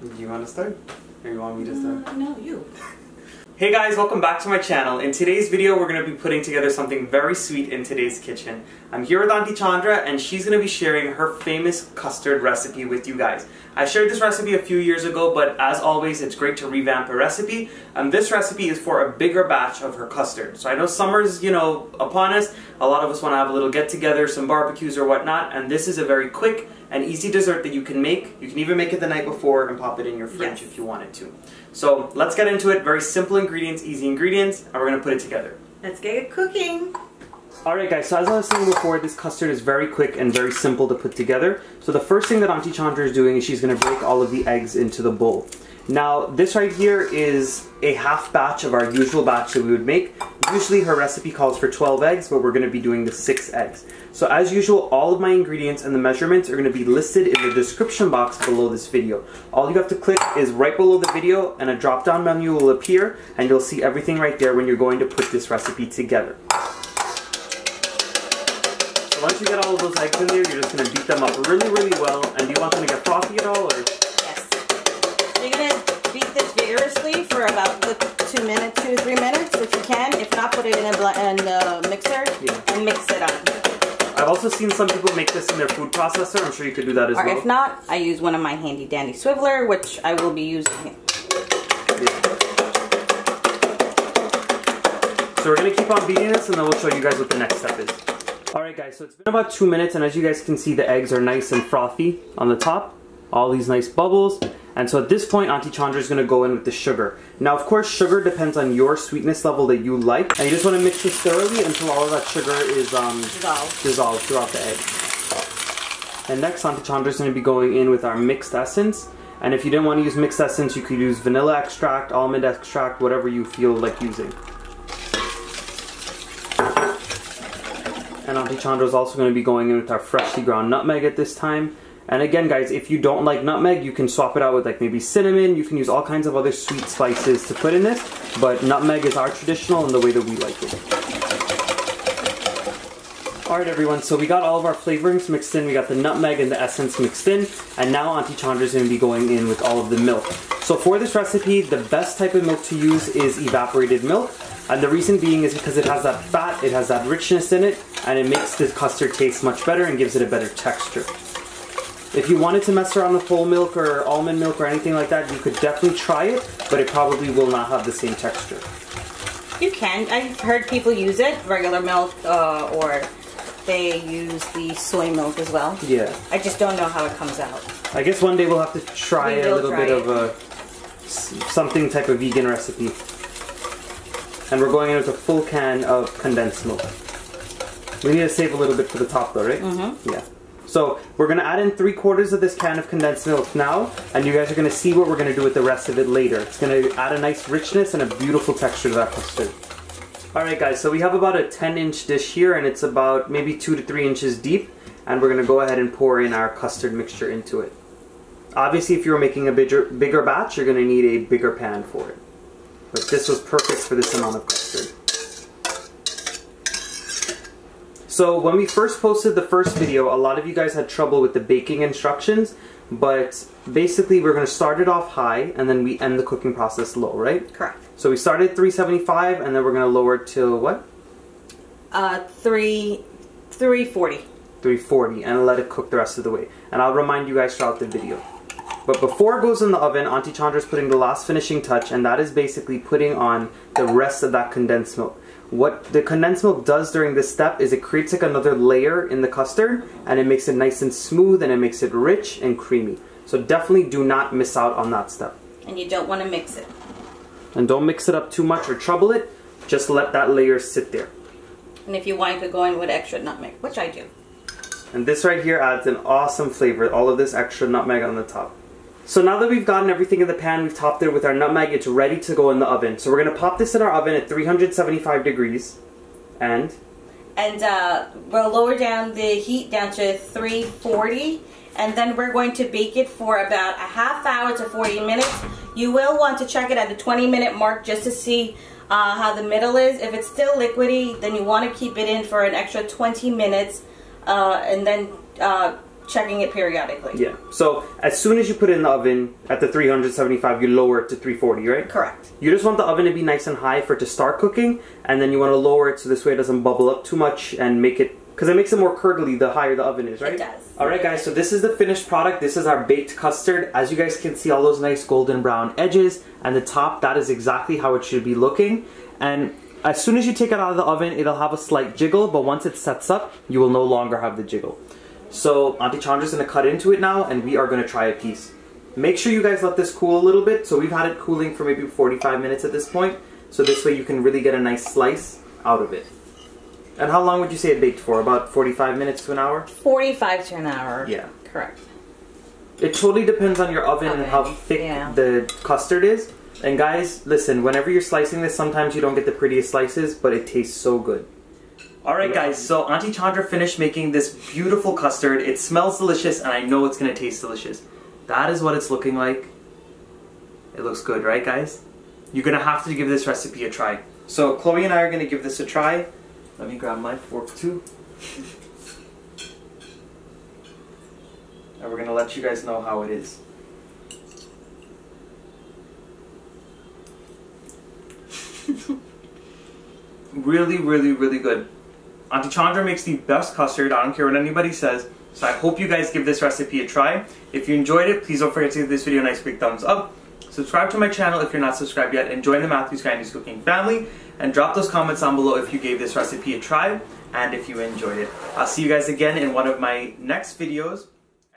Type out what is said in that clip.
Do you want to start? Or you want me to start? No, you. Hey guys, welcome back to my channel. In today's video, we're going to be putting together something very sweet in today's kitchen. I'm here with Aunty Chandra, and she's going to be sharing her famous custard recipe with you guys. I shared this recipe a few years ago, but as always, it's great to revamp a recipe. This recipe is for a bigger batch of her custard. So I know summer's, upon us. A lot of us want to have a little get-together, some barbecues or whatnot, and this is a very quick and easy dessert that you can make. You can even make it the night before and pop it in your fridge if you wanted to. So let's get into it. Very simple ingredients, easy ingredients, and we're going to put it together. Let's get it cooking. Alright guys, so as I was saying before, this custard is very quick and very simple to put together. So the first thing that Aunty Chandra is doing is she's going to break all of the eggs into the bowl. Now this right here is a half batch of our usual batch that we would make. Usually her recipe calls for 12 eggs, but we're going to be doing the 6 eggs. So as usual, all of my ingredients and the measurements are going to be listed in the description box below this video. All you have to click is right below the video and a drop down menu will appear and you'll see everything right there when you're going to put this recipe together. So once you get all of those eggs in there, you're just going to beat them up really, really well. And do you want them to get frothy at all? Or? Yes. You're going to beat this vigorously for about 2 to 3 minutes if you can. If not, put it in a mixer and mix it on. I've also seen some people make this in their food processor. I'm sure you could do that as well. Or if not, I use one of my handy dandy swiveler, which I will be using. So we're going to keep on beating this and then we'll show you guys what the next step is. Alright guys, so it's been about 2 minutes and as you guys can see, the eggs are nice and frothy on the top. All these nice bubbles. And so at this point, Aunty Chandra is going to go in with the sugar. Now of course, sugar depends on your sweetness level that you like. And you just want to mix this thoroughly until all of that sugar is dissolved throughout the egg. And next, Aunty Chandra is going to be going in with our mixed essence. And if you didn't want to use mixed essence, you could use vanilla extract, almond extract, whatever you feel like using. And Aunty Chandra is also going to be going in with our freshly ground nutmeg at this time. And again guys, if you don't like nutmeg, you can swap it out with like maybe cinnamon. You can use all kinds of other sweet spices to put in this. But nutmeg is our traditional and the way that we like it. Alright everyone, so we got all of our flavorings mixed in. We got the nutmeg and the essence mixed in. And now Aunty Chandra is going to be going in with all of the milk. So for this recipe, the best type of milk to use is evaporated milk. And the reason being is because it has that fat, it has that richness in it, and it makes the custard taste much better and gives it a better texture. If you wanted to mess around with whole milk or almond milk or anything like that, you could definitely try it, but it probably will not have the same texture. You can. I've heard people use it, regular milk, or they use the soy milk as well. Yeah. I just don't know how it comes out. I guess one day we'll have to try a little bit of a something type of vegan recipe. And we're going in with a full can of condensed milk. We need to save a little bit for the top though, right? Mm-hmm. Yeah. So we're going to add in 3/4 of this can of condensed milk now, and you guys are going to see what we're going to do with the rest of it later. It's going to add a nice richness and a beautiful texture to that custard. Alright guys, so we have about a 10-inch dish here, and it's about maybe 2 to 3 inches deep, and we're going to go ahead and pour in our custard mixture into it. Obviously if you're making a bigger batch, you're going to need a bigger pan for it. But this was perfect for this amount of custard. So when we first posted the first video, a lot of you guys had trouble with the baking instructions, but basically we're going to start it off high and then we end the cooking process low, right? Correct. So we started at 375 and then we're going to lower it to what? 340. 340 and let it cook the rest of the way. And I'll remind you guys throughout the video. But before it goes in the oven, Aunty Chandra is putting the last finishing touch, and that is basically putting on the rest of that condensed milk. What the condensed milk does during this step is it creates like another layer in the custard, and it makes it nice and smooth, and it makes it rich and creamy. So definitely do not miss out on that step. And you don't want to mix it. And don't mix it up too much or trouble it. Just let that layer sit there. And if you want, you could go in with extra nutmeg, which I do. And this right here adds an awesome flavor, all of this extra nutmeg on the top. So now that we've gotten everything in the pan, we've topped it with our nutmeg, it's ready to go in the oven. So we're going to pop this in our oven at 375 degrees. And we'll lower down the heat down to 340. And then we're going to bake it for about a half hour to 40 minutes. You will want to check it at the 20-minute mark just to see how the middle is. If it's still liquidy, then you want to keep it in for an extra 20 minutes. And then checking it periodically. Yeah. So as soon as you put it in the oven at the 375, you lower it to 340, right? Correct. You just want the oven to be nice and high for it to start cooking, and then you want to lower it so this way it doesn't bubble up too much and make it, because it makes it more curdly the higher the oven is, right? It does. Alright guys, so this is the finished product. This is our baked custard. As you guys can see, all those nice golden brown edges, and the top, that is exactly how it should be looking. And as soon as you take it out of the oven, it'll have a slight jiggle, but once it sets up, you will no longer have the jiggle. So Auntie Chandra's going to cut into it now, and we are going to try a piece. Make sure you guys let this cool a little bit. So we've had it cooling for maybe 45 minutes at this point. So this way you can really get a nice slice out of it. And how long would you say it baked for? About 45 minutes to an hour? 45 to an hour. Yeah. Correct. It totally depends on your oven and how thick the custard is. And guys, listen, whenever you're slicing this, sometimes you don't get the prettiest slices, but it tastes so good. Alright guys, so Auntie Chandra finished making this beautiful custard. It smells delicious, and I know it's going to taste delicious. That is what it's looking like. It looks good, right guys? You're going to have to give this recipe a try. So Chloe and I are going to give this a try. Let me grab my fork too. And we're going to let you guys know how it is. Really, really, really good. Auntie Chandra makes the best custard. I don't care what anybody says. So I hope you guys give this recipe a try. If you enjoyed it, please don't forget to give this video a nice big thumbs up. Subscribe to my channel if you're not subscribed yet, and join the Matthew's Guyanese cooking family. And drop those comments down below if you gave this recipe a try and if you enjoyed it. I'll see you guys again in one of my next videos.